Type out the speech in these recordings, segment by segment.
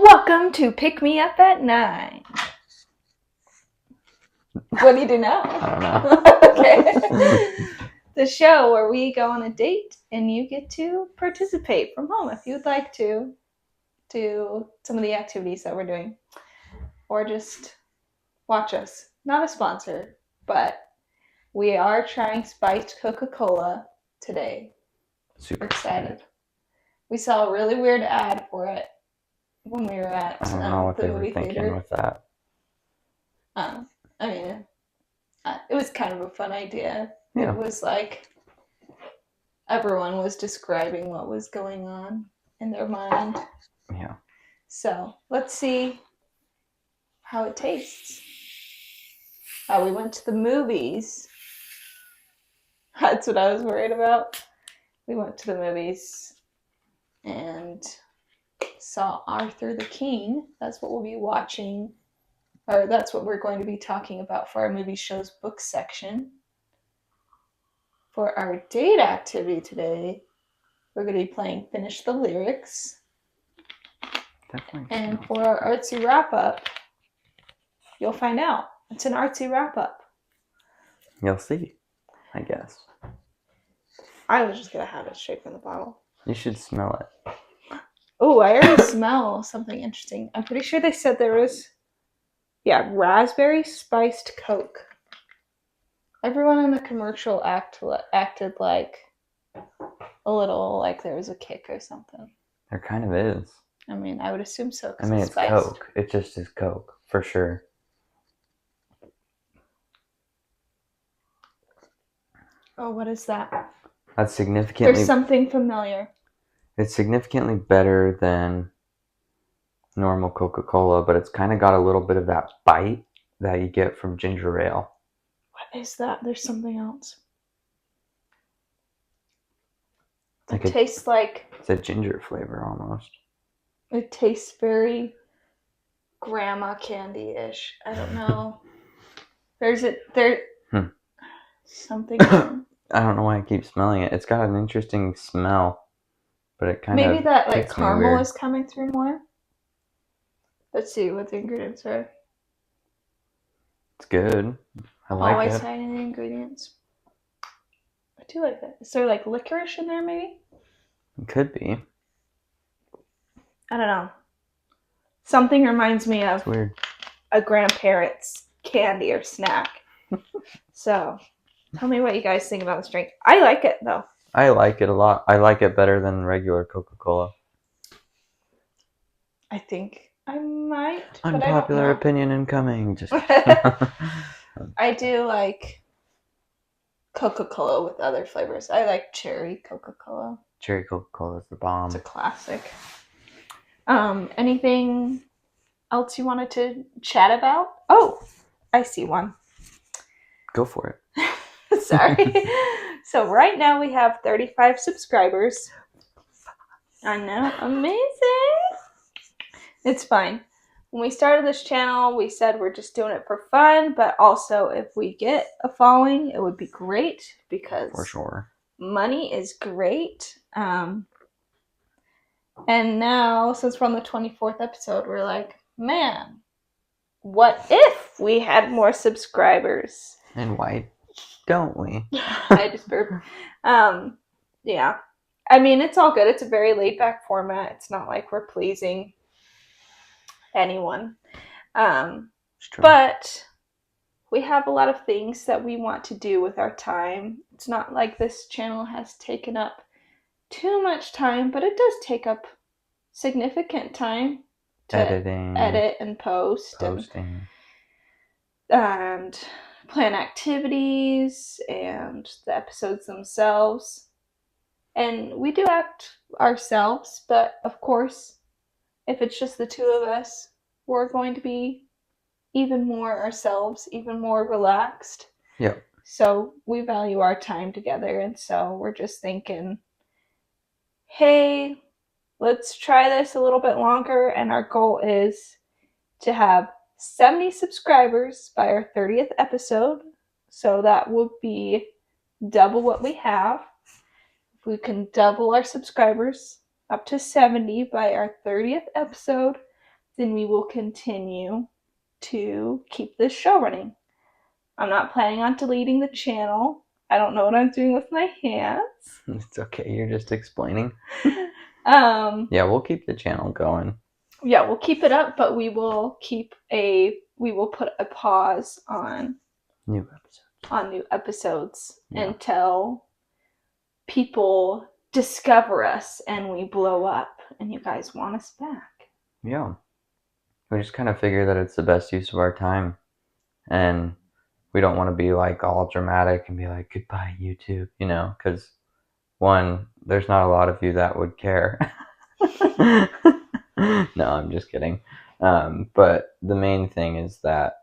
Welcome to Pick Me Up at 9. What do you do now? I don't know. Okay. The show where we go on a date and you get to participate from home if you'd like to do some of the activities that we're doing. Or just watch us. Not a sponsor, but we are trying spiced Coca-Cola today. Super We're excited. We saw a really weird ad for it when we were at I don't know what the they were movie thinking theater. with that. I mean, it was kind of a fun idea. Yeah. It was like everyone was describing what was going on in their mind. Yeah. So let's see how it tastes. We went to the movies. That's what I was worried about. We went to the movies and saw Arthur the King. That's what we'll be watching, or that's what we're going to be talking about for our movie shows book section. For our date activity today, we're going to be playing Finish the Lyrics. Definitely. And for our artsy wrap-up, you'll find out. It's an artsy wrap-up. You'll see, I guess. I was just going to have it straight from the bottle. You should smell it. Oh, I already smell something interesting. I'm pretty sure they said there was, raspberry spiced Coke. Everyone in the commercial acted like a little like there was a kick or something. There kind of is. I mean, I would assume so. I mean, it's spiced. Coke. It just is Coke, for sure. Oh, what is that? That's significantly... There's something familiar. It's significantly better than normal Coca-Cola, but it's kind of got a little bit of that bite that you get from ginger ale. What is that? There's something else. Like it tastes like... It's a ginger flavor almost. It tastes very grandma candy-ish. I don't know. Something. I don't know why I keep smelling it. It's got an interesting smell, but it kind of maybe that like gets me caramel weird. is coming through more. Let's see what the ingredients are. It's good. I like Always it. hiding the ingredients. I do like that. Is there like licorice in there maybe? It could be. I don't know. Something reminds me of It's weird. a grandparent's candy or snack. So, tell me what you guys think about this drink. I like it though. I like it a lot. I like it better than regular Coca-Cola. I think I might. Unpopular opinion incoming. Just I do like Coca-Cola with other flavors. I like cherry Coca-Cola. Cherry Coca-Cola is the bomb. It's a classic. Anything else you wanted to chat about? Oh, I see one. Go for it. Sorry. So right now we have 35 subscribers. I know. Amazing. It's fine. When we started this channel, we said we're just doing it for fun, but also if we get a following, it would be great because for sure. Money is great. And now, since we're on the 24th episode, we're like, man, what if we had more subscribers? And why don't we? I just burped. Yeah. I mean, it's all good. It's a very laid-back format. It's not like we're pleasing anyone. But we have a lot of things that we want to do with our time. It's not like this channel has taken up too much time, but it does take up significant time to edit and posting and plan activities and the episodes themselves. And we do act ourselves, but of course, if it's just the two of us, we're going to be even more ourselves, even more relaxed. Yeah. So we value our time together, and so we're just thinking, hey, let's try this a little bit longer, and our goal is to have 70 subscribers by our 30th episode. So that would be double what we have. If we can double our subscribers up to 70 by our 30th episode, then we will continue to keep this show running. I'm not planning on deleting the channel. I don't know what I'm doing with my hands. It's okay. You're just explaining. Yeah, we'll keep the channel going. Yeah, we'll keep it up, but we will put a pause on new episodes until people discover us and we blow up and you guys want us back. Yeah. We just kind of figure that it's the best use of our time. And we don't want to be like all dramatic and be like, goodbye, YouTube, because one, there's not a lot of you that would care. No, I'm just kidding. But the main thing is that,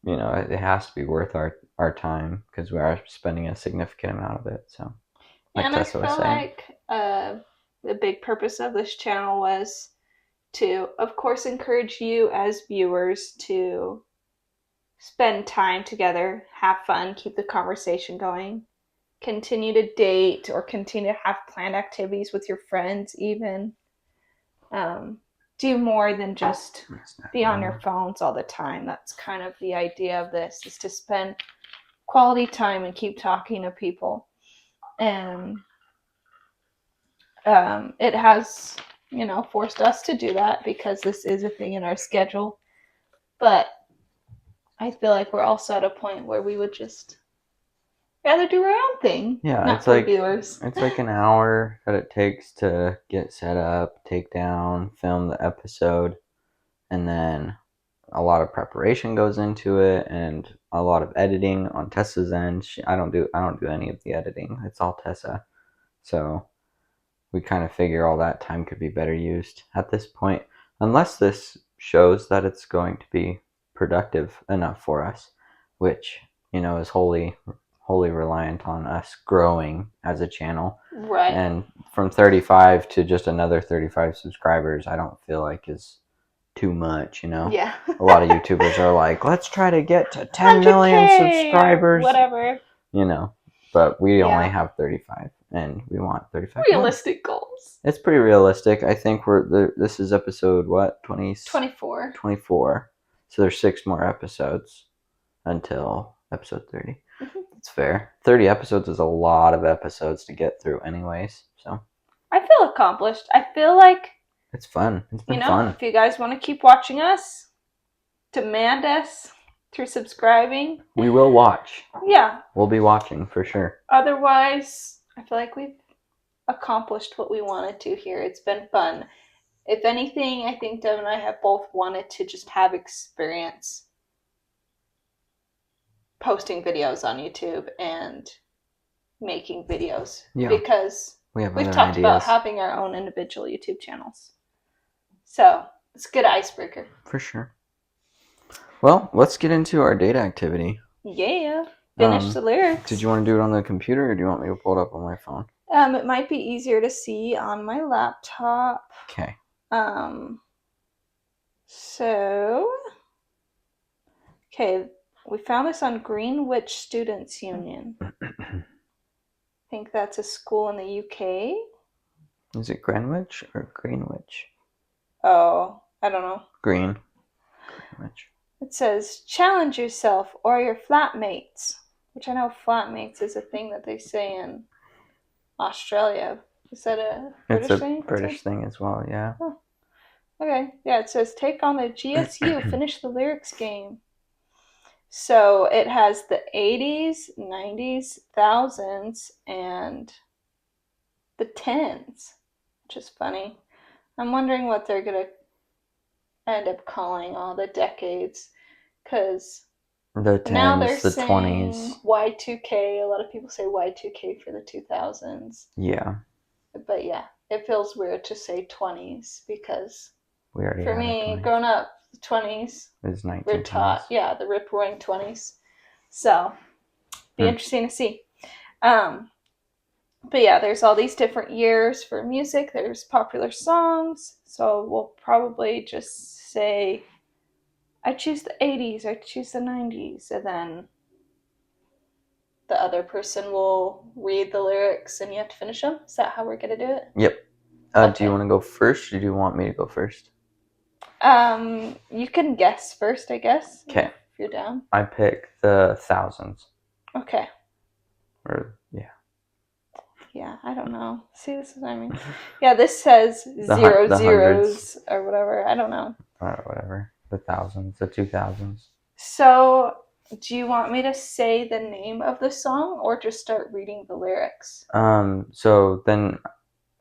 it has to be worth our time because we are spending a significant amount of it. So, like and Tessa was I feel saying. like the big purpose of this channel was to, of course, encourage you as viewers to spend time together, have fun, keep the conversation going, continue to date or continue to have planned activities with your friends, even. Do more than just be on your phones all the time. That's kind of the idea of this, is to spend quality time and keep talking to people. And it has, forced us to do that because this is a thing in our schedule. But I feel like we're also at a point where we would just rather do our own thing. Yeah, not it's for like viewers. It's like an hour that it takes to get set up, take down, film the episode, and then a lot of preparation goes into it, and a lot of editing on Tessa's end. I don't do any of the editing. It's all Tessa. So we kind of figure all that time could be better used at this point, unless this shows that it's going to be productive enough for us, which is wholly reliant on us growing as a channel. Right. And from 35 to just another 35 subscribers, I don't feel like is too much. Yeah. A lot of YouTubers are like, let's try to get to 10 million subscribers. Whatever. But we only have 35, and we want 35 realistic more. Goals. It's pretty realistic. I think this is episode what, 24. 24. So there's 6 more episodes until episode 30. Mm-hmm. It's fair. 30 episodes is a lot of episodes to get through anyways. So I feel accomplished. I feel like it's fun. It's been fun. If you guys want to keep watching us, demand us through subscribing. We will watch. Yeah. We'll be watching for sure. Otherwise, I feel like we've accomplished what we wanted to here. It's been fun. If anything, I think Dev and I have both wanted to just have experience posting videos on YouTube and making videos. Yeah. Because we've talked about having our own individual YouTube channels. So it's a good icebreaker. For sure. Well, let's get into our data activity. Yeah. Finish the lyrics. Did you want to do it on the computer, or do you want me to pull it up on my phone? It might be easier to see on my laptop. Okay. Okay, we found this on Greenwich Students' Union. I think that's a school in the UK. Is it Greenwich or Greenwich? Oh, I don't know. Greenwich. It says, challenge yourself or your flatmates, which I know flatmates is a thing that they say in Australia. Is that a British thing? It's a British thing as well, yeah. Oh. Okay, yeah, it says, take on the GSU, finish the lyrics game. So it has the 80s, 90s, thousands, and the tens, which is funny. I'm wondering what they're going to end up calling all the decades, because now they're saying 20s. Y2K. A lot of people say Y2K for the 2000s. Yeah. But yeah, it feels weird to say 20s because we already for me, growing up, the 20s is 1920s. We're taught, the rip-roaring 20s. So, be interesting to see. But yeah, there's all these different years for music. There's popular songs. So we'll probably just say, I choose the 80s, I choose the 90s, and then the other person will read the lyrics and you have to finish them. Is that how we're going to do it? Yep. Okay. Do you want to go first, or do you want me to go first? You can guess first, I guess. Okay. If you're down. I pick the thousands. Okay. Or, yeah. Yeah, I don't know. See, this is what I mean. Yeah, this says The zeros hundreds. or whatever. I don't know. Or whatever. The thousands. The 2000s. So, do you want me to say the name of the song or just start reading the lyrics? So then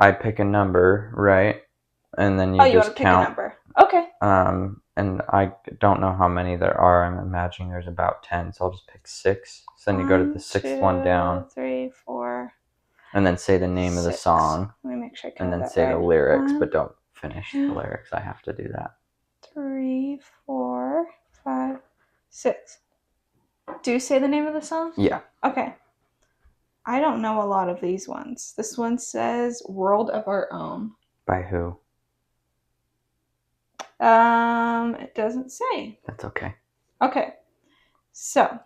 I pick a number, right? And then Oh, you you want just to pick a count. number? Okay. And I don't know how many there are. I'm imagining there's about 10, so I'll just pick 6. So then you go to the sixth one down. 3, 4. And then say the name 6. of the song. Let me make sure I And counted then that say right. the lyrics, 1, but don't finish the lyrics. I have to do that. 3, 4, 5, 6. Do you say the name of the song? Yeah. Okay. I don't know a lot of these ones. This one says World of Our Own. By who? It doesn't say. That's okay. Okay. So,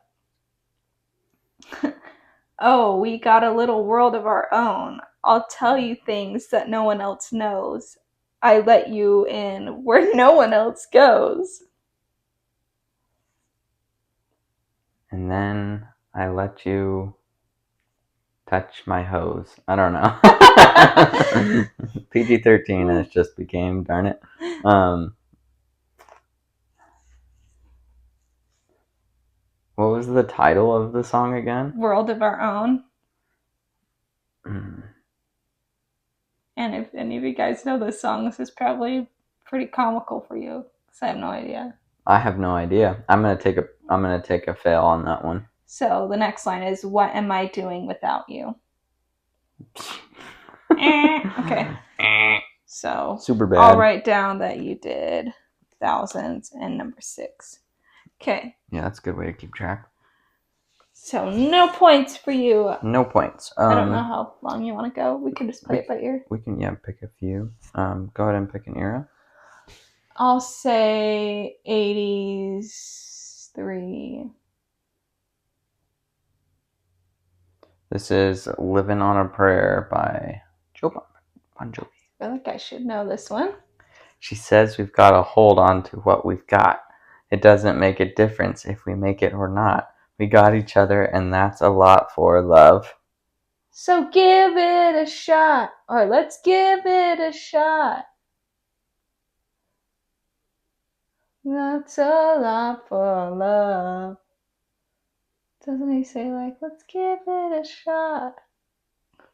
oh, we got a little world of our own. I'll tell you things that no one else knows. I let you in where no one else goes. And then I let you touch my hose. I don't know. PG-13 has just became, darn it. What was the title of the song again? World of Our Own. Mm. And if any of you guys know this song, this is probably pretty comical for you, because I have no idea. I have no idea. I'm gonna take a fail on that one. So the next line is, "What am I doing without you?" Okay. So Super bad. I'll write down that you did thousands and number 6. Okay. Yeah, that's a good way to keep track. So no points for you. No points. I don't know how long you want to go. We can just play it by ear. We can pick a few. Go ahead and pick an era. I'll say 83. This is "Living on a Prayer" by Joe Bon Jovi. I feel like I should know this one. She says we've got to hold on to what we've got. It doesn't make a difference if we make it or not. We got each other, and that's a lot for love. So give it a shot, or let's give it a shot. That's a lot for love. Doesn't he say, like, let's give it a shot?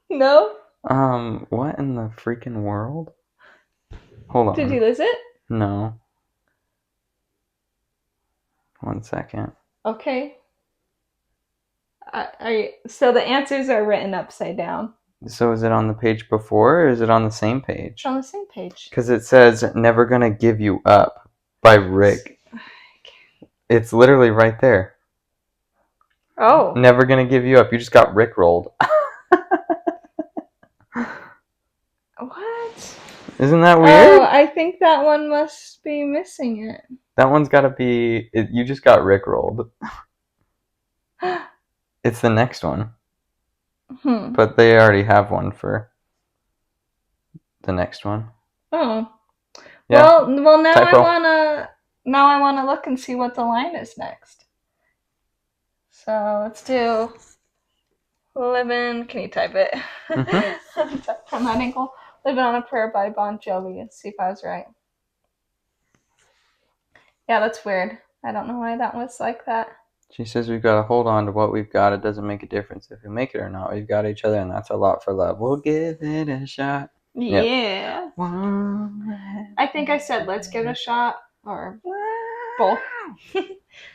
No? What in the freaking world? Hold on. Did you lose it? No. 1 second. Okay. So the answers are written upside down. So is it on the page before, or is it on the same page? It's on the same page. Because it says "Never Gonna Give You Up" by Rick. It's literally right there. Oh. Never Gonna Give You Up. You just got Rickrolled. What? Isn't that weird? Oh, I think that one must be missing it. That one's got to be... You just got Rickrolled. It's the next one. But they already have one for the next one. Oh. Yeah. Well now Typo. I wanna look and see what the line is next. So let's do Living. Can you type it? From that angle. Living on a Prayer by Bon Jovi. Let's see if I was right. Yeah, that's weird. I don't know why that was like that. She says we've got to hold on to what we've got. It doesn't make a difference if we make it or not. We've got each other, and that's a lot for love. We'll give it a shot. Yeah. Yep. I think I said let's give it a shot, or both.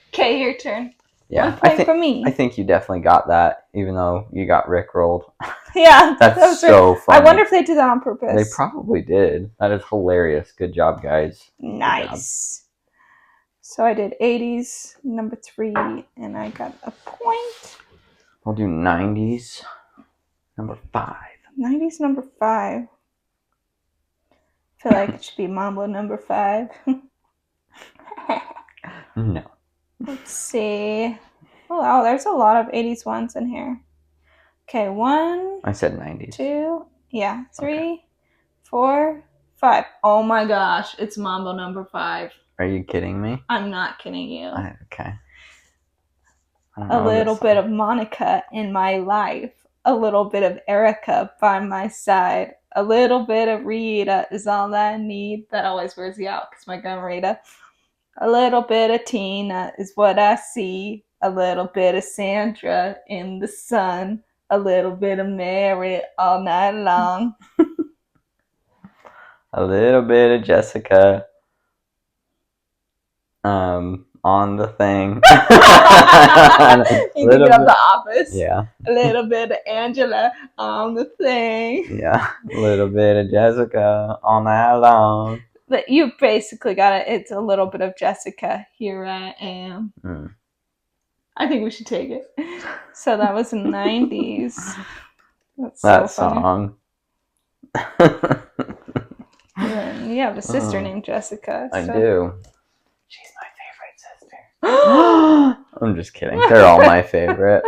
Okay, your turn. Yeah, 1 point for me. I think you definitely got that, even though you got Rickrolled. Yeah, that's so funny. I wonder if they did that on purpose. They probably did. That is hilarious. Good job, guys. Nice. So I did 80s, number 3, and I got a point. We'll do 90s, number 5. 90s, number 5. I feel like it should be Mambo number 5. No. Let's see. Oh, wow, there's a lot of 80s ones in here. Okay, 1. I said 90s. 2. Yeah, 3, 4, 5. Oh my gosh, it's Mambo number 5. Are you kidding me? I'm not kidding you. Okay. A little bit of Monica in my life. A little bit of Erica by my side. A little bit of Rita is all I need. That always wears you out because my grandma Rita. A little bit of Tina is what I see. A little bit of Sandra in the sun. A little bit of Mary all night long. A little bit of Jessica on the thing. You thinking of The Office? Yeah. A little bit of Angela on the thing. Yeah. A little bit of Jessica all night long. But you basically got it. It's a little bit of Jessica. Here I am. I think we should take it. So that was in the 90s. That's so that funny. song. You have a sister named Jessica. I do. She's my favorite sister. I'm just kidding. They're all my favorite.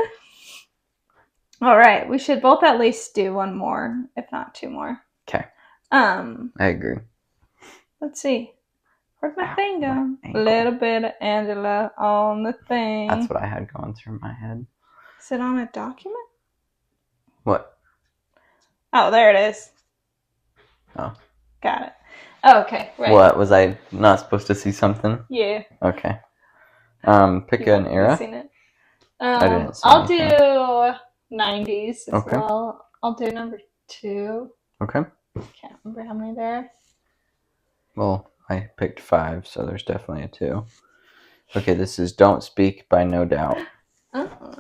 All right. We should both at least do one more, if not 2 more. Okay. I agree. Let's see. Where'd my thing go? A little bit of Angela on the thing. That's what I had going through my head. Is it on a document? What? Oh, there it is. Oh. Got it. Oh, okay. Right. What? Was I not supposed to see something? Yeah. Okay. Pick an era. Seen it. I didn't see I'll anything. do 90s as Okay. well. I'll do number 2. Okay. Can't remember how many there are. Well, I picked 5, so there's definitely a 2. Okay, this is Don't Speak by No Doubt. Oh.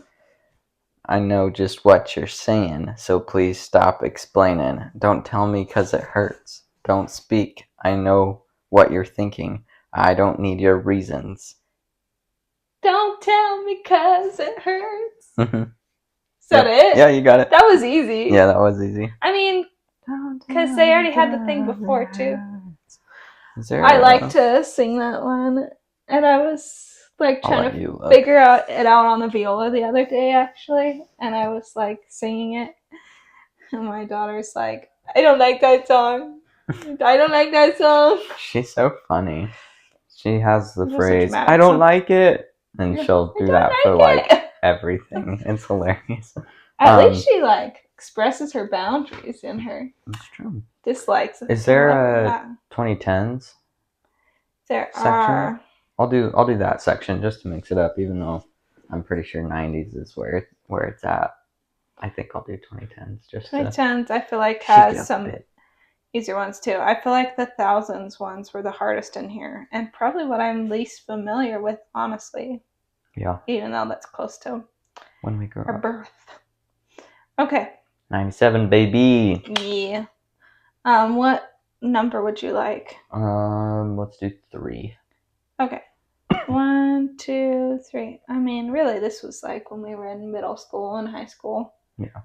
I know just what you're saying, so please stop explaining. Don't tell me 'cause it hurts. Don't speak. I know what you're thinking. I don't need your reasons. Don't tell me 'cause it hurts. Is that it? Yeah, you got it. That was easy. Yeah, that was easy. I mean, because they already had the thing before, too. I like to sing that one, and I was like trying to figure it out on the viola the other day, actually, and I was like singing it, and my daughter's like, I don't like that song. I don't like that song. She's so funny. She has the Just phrase, I don't like it, and she'll do that for like everything. It's hilarious. At least she like expresses her boundaries in her. That's true. Dislikes. Is there a 2010s? There section? are. I'll do that section just to mix it up, even though I'm pretty sure 90s is where it's at. I think I'll do 2010s. 2010s, I feel like has some easier ones too. I feel like the thousands ones were the hardest in here, and probably what I'm least familiar with, honestly. Yeah. Even though that's close to when we grow our up. birth. Okay. 97, baby. Yeah. What number would you like? Let's do 3. Okay. 1, 2, 3. I mean, really, this was like when we were in middle school and high school. Yeah.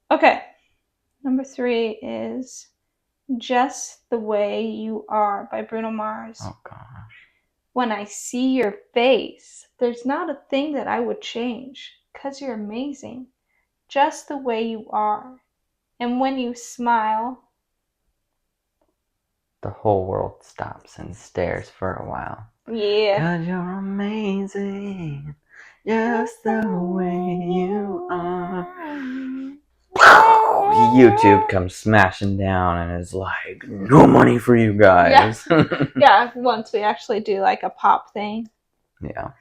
Okay. Number 3 is Just the Way You Are by Bruno Mars. Oh, gosh. When I see your face, there's not a thing that I would change, 'cause you're amazing. Just the way you are. And when you smile, the whole world stops and stares for a while. Yeah. 'Cause you're amazing, just the way you are. YouTube comes smashing down and is like, no money for you guys. Yeah. Yeah, once we actually do like a pop thing. Yeah.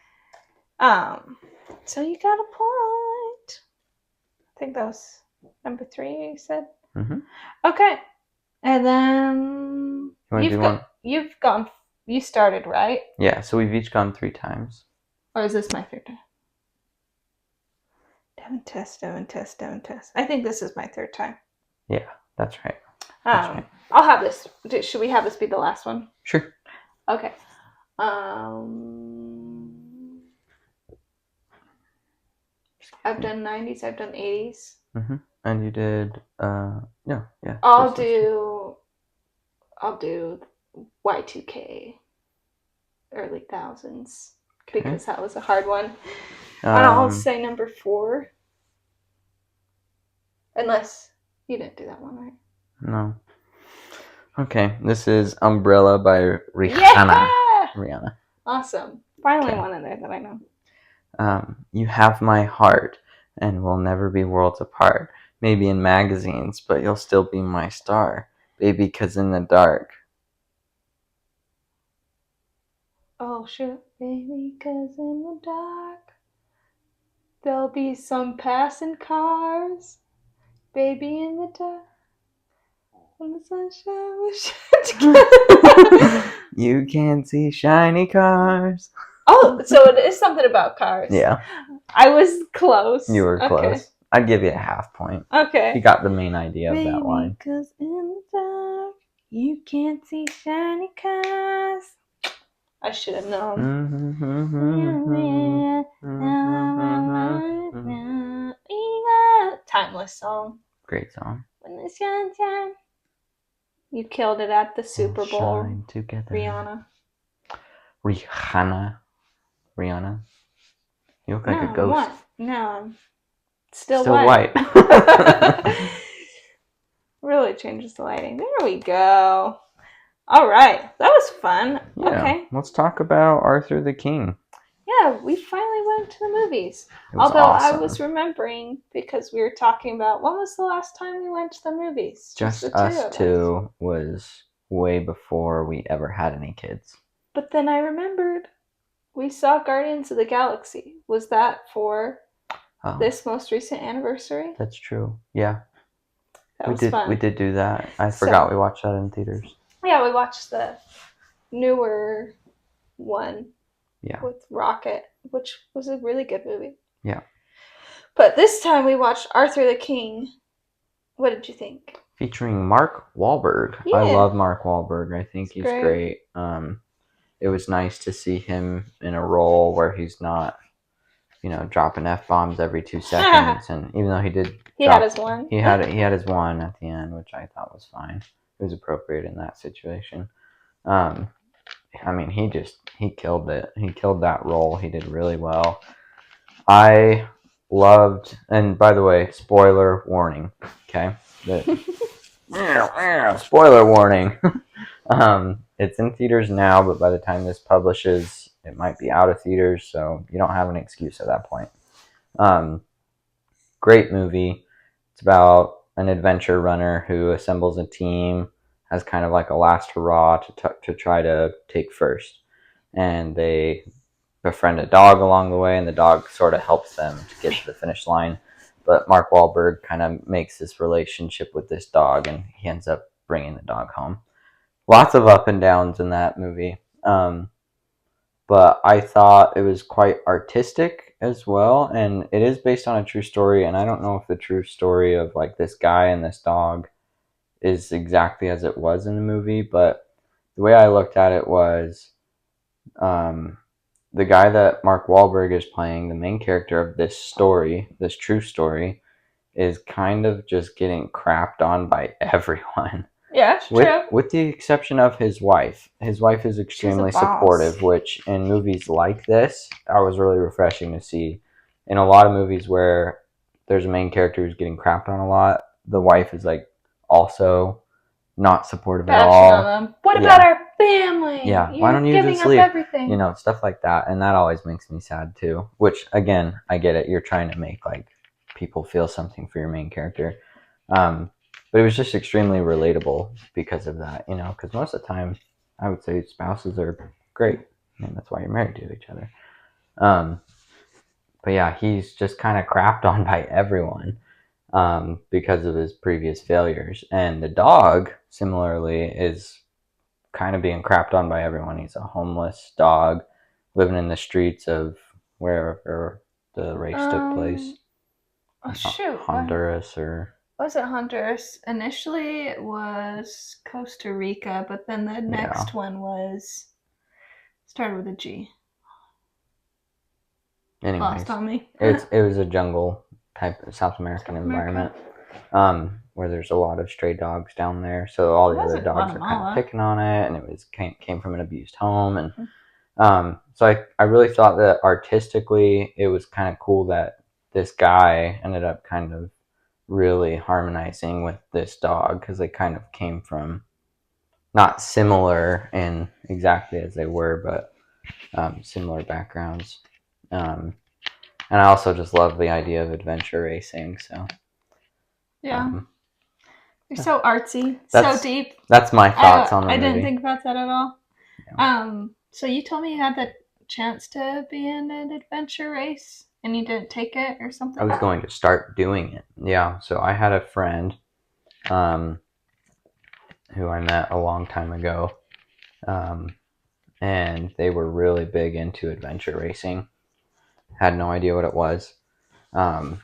So you got a point. I think that was number 3 you said? Mm-hmm. Okay. And then you started, right? Yeah, so we've each gone 3 times. Or is this my third time? Devin test. I think this is my 3rd time. Yeah, that's right. I'll have this. Should we have this be the last one? Sure. Okay. I've done 90s, I've done 80s. Mm-hmm. And you did, yeah. I'll do Y2K, early thousands, because that was a hard one. And I'll say number 4. Unless you didn't do that one, right? No. Okay, this is Umbrella by Rihanna. Yeah! Rihanna. Awesome. Finally Okay. one in there that I know. You have my heart, and we'll never be worlds apart. Maybe in magazines, but you'll still be my star. Baby, 'cause in the dark. Oh, shit. Baby, 'cause in the dark there'll be some passing cars. Baby, in the dark when the sunshine will shine together. You can see shiny cars. Oh, so it is something about cars. Yeah. I was close. You were Okay. close. I'd give you a half point. Okay. You got the main idea of that Baby, line. 'cause in the dark you can't see shiny cars. I should have known. Timeless song. Great song. When the sunshine. You killed it at the Super Bowl. Shine together. Rihanna. Rihanna. You look like a ghost. What? No, I'm still white. Really changes the lighting. There we go. All right, that was fun. Yeah. Okay. Let's talk about Arthur the King. Yeah, we finally went to the movies. Although awesome. I was remembering because we were talking about when was the last time we went to the movies? Just the us two was way before we ever had any kids. But then I remembered we saw Guardians of the Galaxy. Was that for this most recent anniversary? That's true. Yeah. That was fun. We did do that. I forgot we watched that in theaters. Yeah, we watched the newer one. Yeah. With Rocket, which was a really good movie. Yeah. But this time we watched Arthur the King. What did you think? Featuring Mark Wahlberg. Yeah. I love Mark Wahlberg. I think he's great. It was nice to see him in a role where he's not, dropping F-bombs every 2 seconds. And even though he did, had his one. He had his one at the end, which I thought was fine. It was appropriate in that situation. I mean, he killed it. He killed that role. He did really well. I loved, and by the way, spoiler warning. Okay, spoiler warning. It's in theaters now, but by the time this publishes, it might be out of theaters, so you don't have an excuse at that point. Great movie. It's about an adventure runner who assembles a team, has kind of like a last hurrah to try to take first. And they befriend a dog along the way, and the dog sort of helps them to get to the finish line. But Mark Wahlberg kind of makes this relationship with this dog, and he ends up bringing the dog home. Lots of up and downs in that movie. But I thought it was quite artistic as well, and it is based on a true story, and I don't know if the true story of like this guy and this dog is exactly as it was in the movie, but the way I looked at it was the guy that Mark Wahlberg is playing, the main character of this story, this true story, is kind of just getting crapped on by everyone. Yeah, it's true. With the exception of his wife. His wife is extremely supportive, which in movies like this, I was really refreshing to see. In a lot of movies where there's a main character who's getting crapped on a lot, the wife is like also not supportive at all. On them. What about our family? Yeah, why don't you just leave? Everything. Stuff like that, and that always makes me sad too. Which again, I get it. You're trying to make like people feel something for your main character, but it was just extremely relatable because of that. Because most of the time, I would say spouses are great, and that's why you're married to each other. But yeah, he's just kind of crapped on by everyone. Because of his previous failures. And the dog, similarly, is kind of being crapped on by everyone. He's a homeless dog living in the streets of wherever the race took place. Honduras or... Was it Honduras? Initially it was Costa Rica, but then the next one started with a G. Anyways, lost on me. It was a jungle type of South American environment, where there's a lot of stray dogs down there. So all the other dogs are kind of picking on it, and it came from an abused home. And so I really thought that artistically it was kind of cool that this guy ended up kind of really harmonizing with this dog, because they kind of came from not similar in exactly as they were, but similar backgrounds. And I also just love the idea of adventure racing. So Yeah. um, You're so artsy, so that's deep. that's my thoughts on the I didn't movie. think about that at all. Yeah. So you told me you had the chance to be in an adventure race and you didn't take it or I something? was going to start doing it. Yeah. So I had a friend um, who I met a long time ago, um, and they were really big into adventure racing. Had no idea what it was. Um,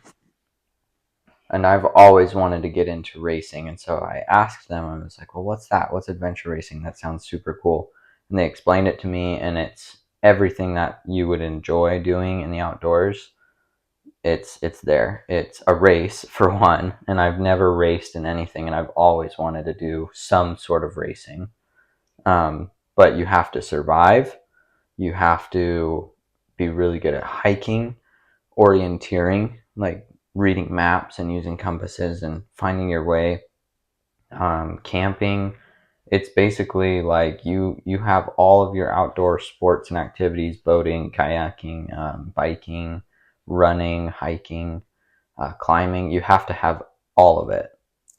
and I've always wanted to get into racing. And so I asked them, I was like, well, what's that? What's adventure racing? That sounds super cool. And they explained it to me, and it's everything that you would enjoy doing in the outdoors. It's there. It's a race for one, and I've never raced in anything, and I've always wanted to do some sort of racing. But you have to survive. You have to be really good at hiking, orienteering, like reading maps and using compasses and finding your way. Camping, it's basically like you have all of your outdoor sports and activities: boating, kayaking, biking, running, hiking, climbing. You have to have all of it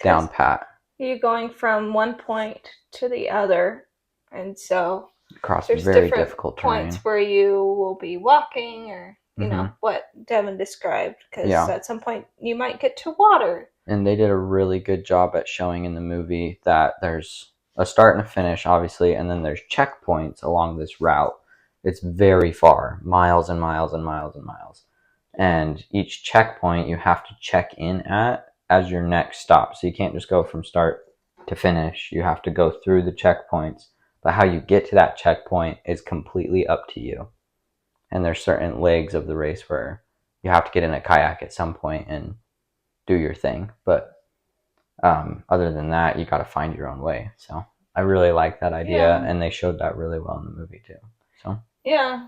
down Because pat you're going from one point to the other, and so across there's very different difficult terrain. points where you will be walking or, Hmm. what Devin described, because Yeah. at some point you might get to water. And they did a really good job at showing in the movie that there's a start and a finish, obviously, and then there's checkpoints along this route. It's very far, miles and miles and miles and miles. And each checkpoint you have to check in at as your next stop. So you can't just go from start to finish. You have to go through the checkpoints. But how you get to that checkpoint is completely up to you. And there's certain legs of the race where you have to get in a kayak at some point and do your thing. But other than that, you got to find your own way. So I really like that idea, Yeah. and they showed that really well in the movie too. So Yeah.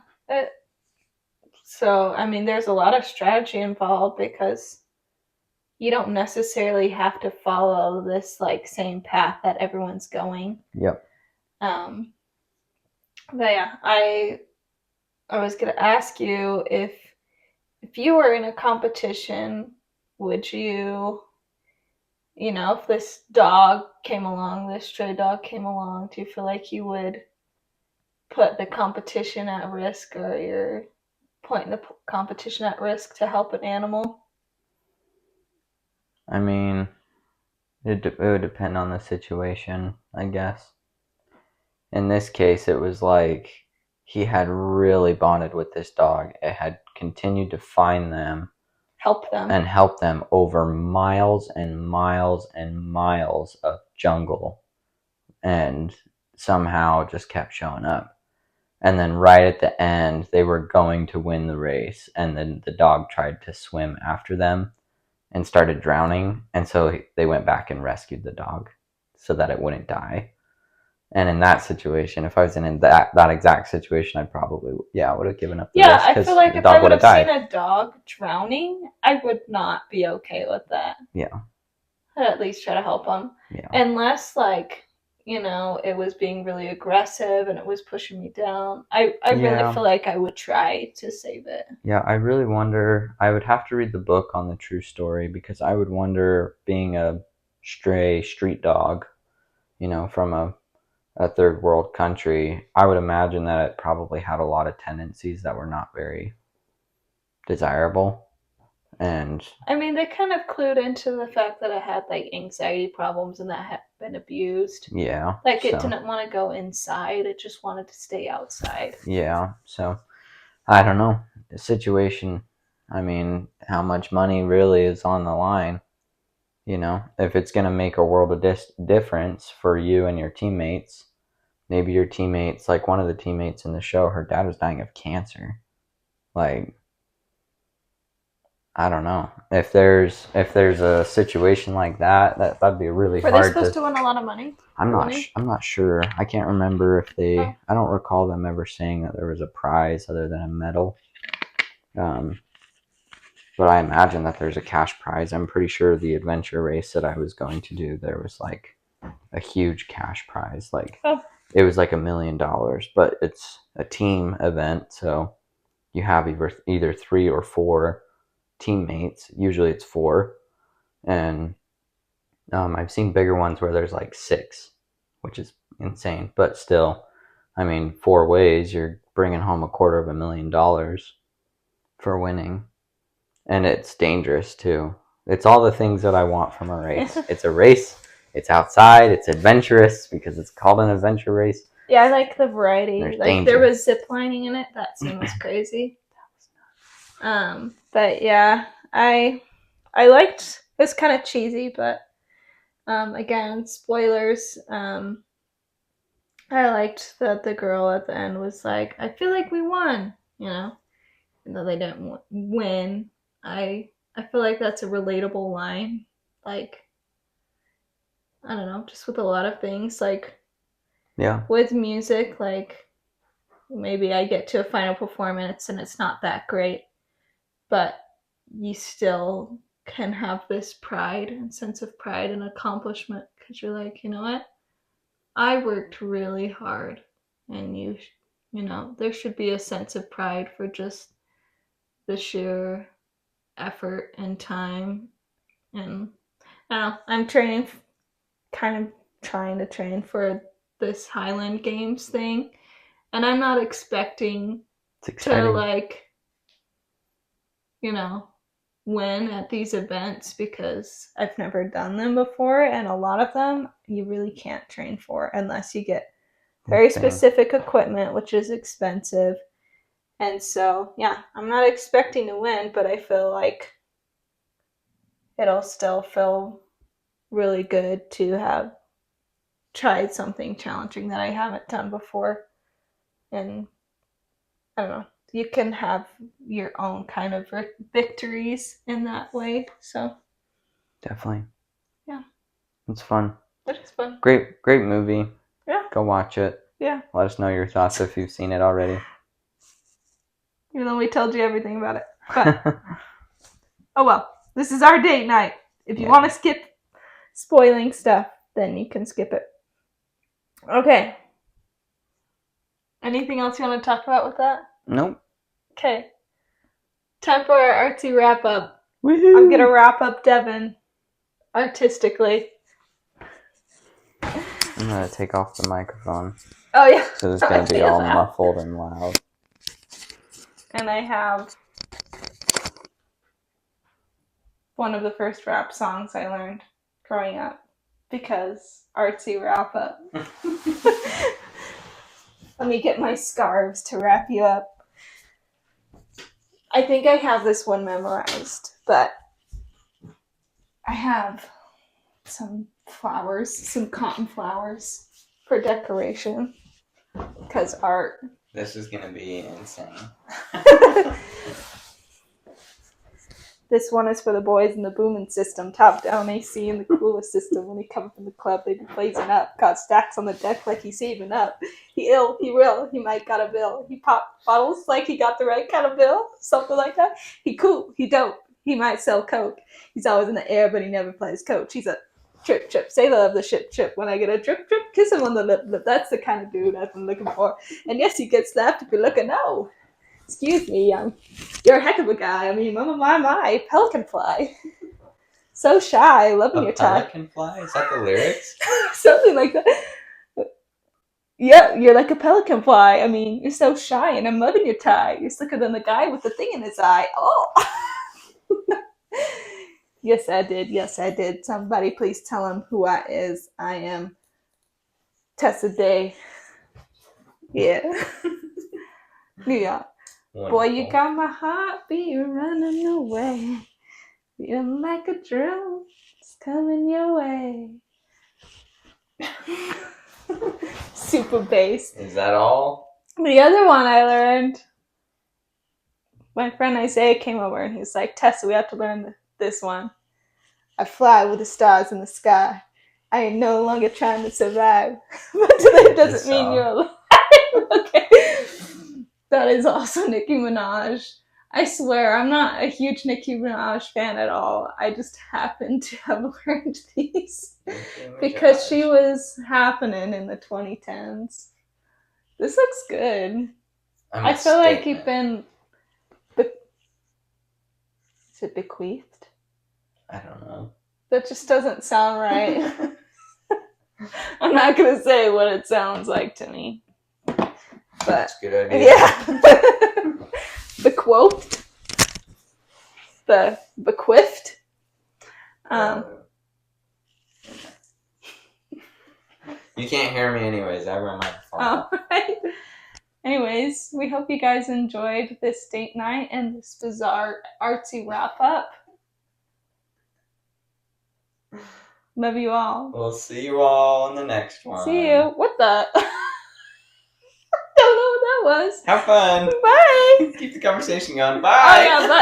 So, I mean, there's a lot of strategy involved because you don't necessarily have to follow this like same path that everyone's going. yep. Um, but yeah, I was gonna ask you if you were in a competition, would you, if this dog came along, this stray dog came along, do you feel like you would put the competition at risk, or you're putting the competition at risk to help an animal? I mean, it would depend on the situation, I guess. In this case, it was like he had really bonded with this dog. It had continued to find them Help them. and help them over miles and miles and miles of jungle, and somehow just kept showing up. And then right at the end, they were going to win the race, and then the dog tried to swim after them and started drowning, and so they went back and rescued the dog so that it wouldn't die. And in that situation, if I was in that exact situation, I'd probably, yeah, I would have given up the Yeah, race I feel because like the if I dog would would have have seen died. a dog drowning, I would not be okay with that. Yeah, I'd at least try to help them. yeah, Unless, like, it was being really aggressive and it was pushing me down. I really yeah, feel like I would try to save it. yeah. I really wonder. I would have to read the book on the true story because I would wonder, being a stray street dog, from a third world country, I would imagine that it probably had a lot of tendencies that were not very desirable. And I mean, they kind of clued into the fact that I had, like, anxiety problems and that I had been abused. yeah, Like, it so didn't want to go inside, it just wanted to stay outside. yeah, so I don't know. The situation, I mean, how much money really is on the line? If it's going to make a world of difference for you and your teammates, maybe your teammates, like one of the teammates in the show, her dad was dying of cancer. Like, I don't know. If there's a situation like that'd be really Were they hard supposed to. to win a lot of money I'm for not. winning? I'm not sure. I can't remember if Oh, they. I don't recall them ever saying that there was a prize other than a medal. Um, but I imagine that there's a cash prize. I'm pretty sure the adventure race that I was going to do, there was like a huge cash prize. Like Oh. it was like $1 million, but it's a team event, so you have either 3 or 4 teammates. Usually it's 4, and I've seen bigger ones where there's like 6, which is insane. But still, I mean, 4 ways you're bringing home $250,000 for winning, and it's dangerous too. It's all the things that I want from a race. It's a race. It's outside. It's adventurous because it's called an adventure race. Yeah, I like the variety. There's like danger. There was zip lining in it. That seems crazy. But yeah, I liked. It's kind of cheesy, but again, spoilers. I liked that the girl at the end was like, "I feel like we won," even though they didn't win. I feel like that's a relatable line. Like, I don't know, just with a lot of things, like Yeah. with music, like maybe I get to a final performance and it's not that great, but you still can have this pride and sense of pride and accomplishment because you're like, you know what? I worked really hard, and there should be a sense of pride for just the sheer effort and time. And I don't know, I'm training, kind of trying to train for this Highland Games thing, and I'm not expecting to win at these events because I've never done them before, and a lot of them you really can't train for unless you get very specific equipment, which is expensive. And so, yeah, I'm not expecting to win, but I feel like it'll still feel really good to have tried something challenging that I haven't done before. And I don't know, you can have your own kind of victories in that way. So, definitely. Yeah. It's fun. It is fun. Great movie. Yeah. Go watch it. Yeah. Let us know your thoughts if you've seen it already. Even though we told you everything about it. But, oh well, this is our date night. If you want to skip spoiling stuff, then you can skip it. Okay. Anything else you want to talk about with that? Nope. Okay. Time for our artsy wrap up. Woohoo! I'm gonna wrap up Devin artistically. I'm gonna take off the microphone. Oh yeah. So it's gonna be all muffled and loud. And I have one of the first rap songs I learned growing up because artsy wrap up. Let me get my scarves to wrap you up. I think I have this one memorized, but I have some flowers, some cotton flowers for decoration. Because art. This is gonna be insane. This one is for the boys in the booming system, top down AC in the coolest system. When he come from the club, they be blazing up. Got stacks on the deck like he's saving up. He ill, he real, he might got a bill. He pop bottles like he got the right kind of bill, something like that. He cool, he dope, he might sell coke. He's always in the air, but he never plays coach. He's a trip, sailor of the ship. When I get a drip, kiss him on the lip. That's the kind of dude I've been looking for. And yes, you get slapped if you're looking. No. Excuse me, you're a heck of a guy. I mean, my, pelican fly. So shy, loving your tie. Pelican fly? Is that the lyrics? Something like that. Yeah, you're like a pelican fly. I mean, you're so shy, and I'm loving your tie. You're slicker than the guy with the thing in his eye. Oh! Yes, I did. Somebody please tell him who I is. I am Tessa Day. Yeah. Yeah. Wonderful. Boy, you got my heartbeat running away. Feeling like a drill. It's coming your way. Super bass. Is that all? The other one I learned, my friend Isaiah came over and he's like, Tessa, we have to learn this one. I fly with the stars in the sky. I ain't no longer trying to survive. But that doesn't mean you're alive. Okay. That is also Nicki Minaj. I swear, I'm not a huge Nicki Minaj fan at all. I just happen to have learned these. because she was happening in the 2010s. This looks good. I feel like you've been. Is it bequeathed? I don't know. That just doesn't sound right. I'm not gonna say what it sounds like to me. But that's a good idea. Yeah. Bequothed. The bequeathed. You can't hear me anyways. I have my microphone. All right. Anyways, we hope you guys enjoyed this date night and this bizarre artsy wrap up. Love you all. We'll see you all in the next one. See you. What the? Don't know what that was. Have fun. Bye. Keep the conversation going. Bye. Oh yeah, bye.